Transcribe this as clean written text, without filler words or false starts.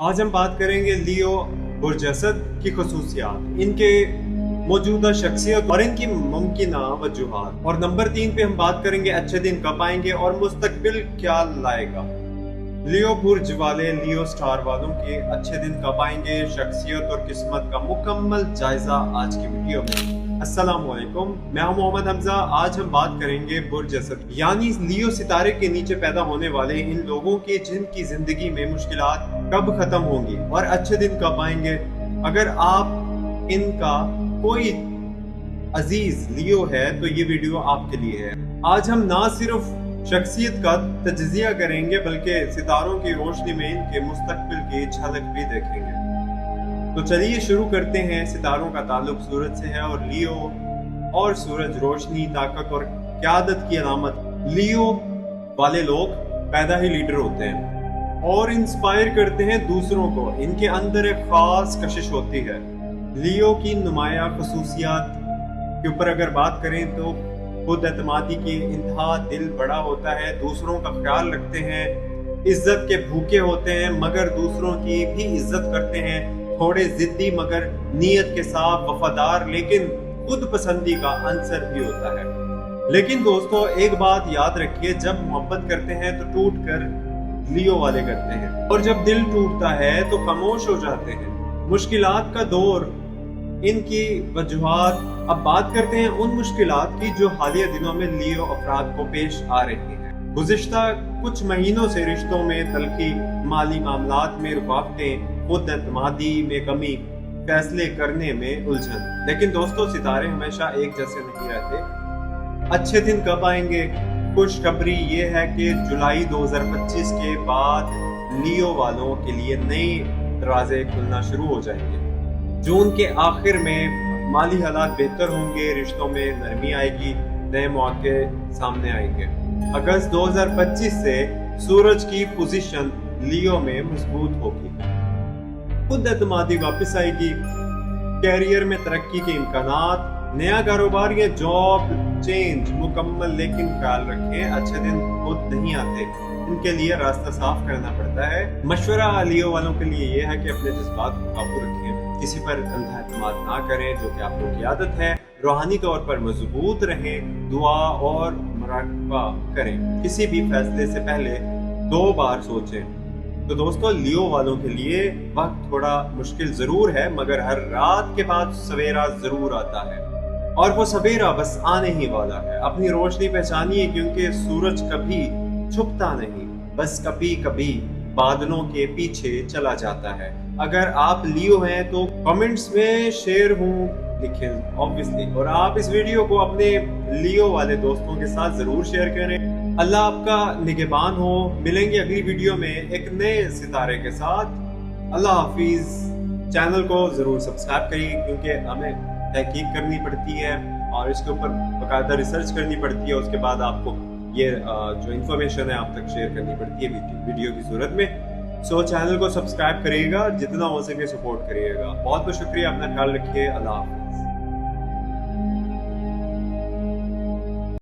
आज हम बात करेंगे लियो बुरजसद की खसूसियात, इनके मौजूदा शख्सियत और इनकी मुमकिन वजूहात। और नंबर 3 पे हम बात करेंगे अच्छे दिन कब आएंगे और मुस्तकबिल क्या लाएगा। लियो बुर्ज वाले, लियो स्टार वालों के अच्छे दिन कब आएंगे, शख्सियत और किस्मत का मुकम्मल जायजा आज की वीडियो में। अस्सलाम वालेकुम, मैं हूं मोहम्मद हमजा। आज हम बात करेंगे बुरजसद यानी लियो सितारे के नीचे पैदा होने वाले इन लोगों के जिनकी जिंदगी में मुश्किलात कब खत्म होंगी और अच्छे दिन कब आएंगे। अगर आप इनका कोई अजीज लियो है तो ये वीडियो आपके लिए है। आज हम ना सिर्फ शख्सियत का तज्जिया करेंगे बल्कि सितारों की रोशनी में इनके मुस्तकबिल की झलक भी देखेंगे। तो चलिए शुरू करते हैं। सितारों का ताल्लुक सूरज से है और लियो और सूरज रोशनी, ताकत और क़यादत की अलामत। लियो वाले लोग पैदा ही लीडर होते हैं और इंस्पायर करते हैं दूसरों को। इनके अंदर एक खास कशिश होती है। लियो की नुमाया खसूसियात के ऊपर अगर बात करें तो खुद एतमादी की इंतहा, दिल बड़ा होता है, दूसरों का ख्याल रखते हैं, इज्जत के भूखे होते हैं मगर दूसरों की भी इज्जत करते हैं, थोड़े जिद्दी मगर नीयत के साथ वफादार, लेकिन खुद पसंदी का अंसर भी होता है। लेकिन दोस्तों एक बात याद रखिए, जब मोहब्बत करते हैं तो टूट कर लियो वाले करते हैं और जब दिल टूटता है तो खामोश हो जाते हैं। मुश्किलात का दौर, इनकी वजूहात। अब बात करते हैं उन मुश्किलात की जो हालिया दिनों में लियो अफराद को पेश आ रही हैं। गुज़िश्ता कुछ महीनों से रिश्तों में तलखी, माली मामलात में रुकावटें, खुद एतमादी में कमी, फैसले करने में उलझन। लेकिन दोस्तों सितारे हमेशा एक जैसे नहीं रहते। अच्छे दिन कब आएंगे? खुशखबरी ये है कि जुलाई 2025 के बाद लियो वालों के लिए नए दरवाजे खुलना शुरू हो जाएंगे। जून के आखिर में माली हालात बेहतर होंगे, रिश्तों में नरमी आएगी, नए मौके सामने आएंगे। अगस्त 2025 से सूरज की पोजीशन लियो में मजबूत होगी, खुद एतमादी वापस आएगी, कैरियर में तरक्की के इम्कानात, नया कारोबार या जॉब चेंज मुकम्मल। लेकिन ख्याल रखें अच्छे दिन खुद नहीं आते, इनके लिए रास्ता साफ करना पड़ता है। मशवरा लियो वालों के लिए यह है कि अपने जज्बात को काबू रखें, किसी पर अंधा एतमाद ना करें जो कि आप लोगों की आदत है। रूहानी तौर पर मजबूत रहें, दुआ और मुराकबा करें, किसी भी फैसले से पहले 2 बार सोचें। तो दोस्तों लियो वालों के लिए वक्त थोड़ा मुश्किल जरूर है मगर हर रात के बाद सवेरा जरूर आता है और वो सवेरा बस आने ही वाला है। अपनी रोशनी पहचानिए क्योंकि सूरज कभी छुपता नहीं, बस कभी कभी बादलों के पीछे चला जाता है। अगर आप लियो हैं तो कमेंट्स में शेयर हूँ लिखें ऑब्वियसली, और आप इस वीडियो को अपने लियो वाले दोस्तों के साथ जरूर शेयर करें। अल्लाह आपका निगहबान हो। मिलेंगे अगली वीडियो में एक नए सितारे के साथ। अल्लाह हाफिज। चैनल को जरूर सब्सक्राइब करिए क्योंकि हमें तहकीक करनी पड़ती है और इसके ऊपर बाकायदा रिसर्च करनी पड़ती है। उसके बाद आपको ये जो इन्फॉर्मेशन है आप तक शेयर करनी पड़ती है वीडियो की सूरत में। सो चैनल को सब्सक्राइब करिएगा, जितना हो सके सपोर्ट करिएगा। बहुत बहुत शुक्रिया, अपना ख्याल रखिए। अल्लाह हाफिज।